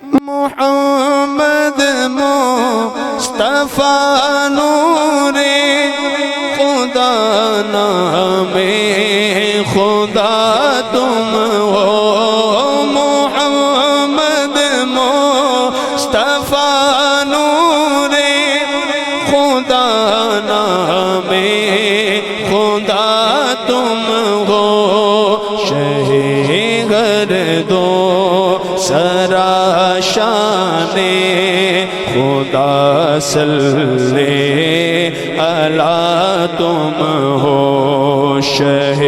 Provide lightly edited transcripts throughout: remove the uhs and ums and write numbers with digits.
محمد مصطفیٰ نور خدا نام خدا تم ہو محمد مصطفیٰ نور خدا نام خدا تم ہو شہ گردو سرا شان خدا صلی علی تم ہو شہ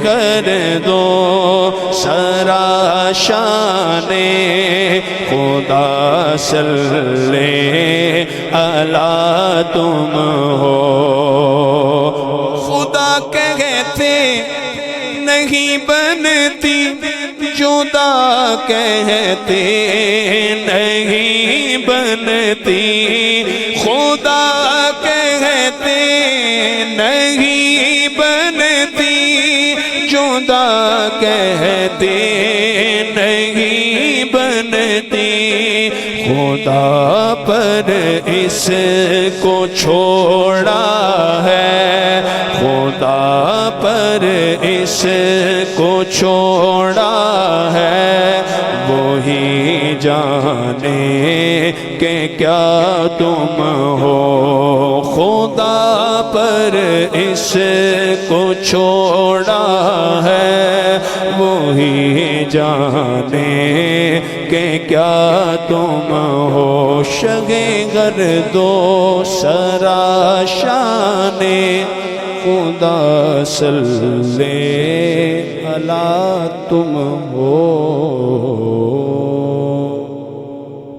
گردو سرا شان خدا صلی علی تم ہو خدا کہتے نہیں بنتی جدا کہتے نہیں بنتی خدا کہتے نہیں بنتی جدا کہتے نہیں بنتی خدا پر اس کو چھوڑا ہے خدا پر اس کو چھوڑا ہے وہی جانے کہ کیا تم ہو خدا پر اس کو چھوڑا ہے وہی جانے کہ کیا تم ہو شہ گردو سرا شان خدا صلی علی تم ہو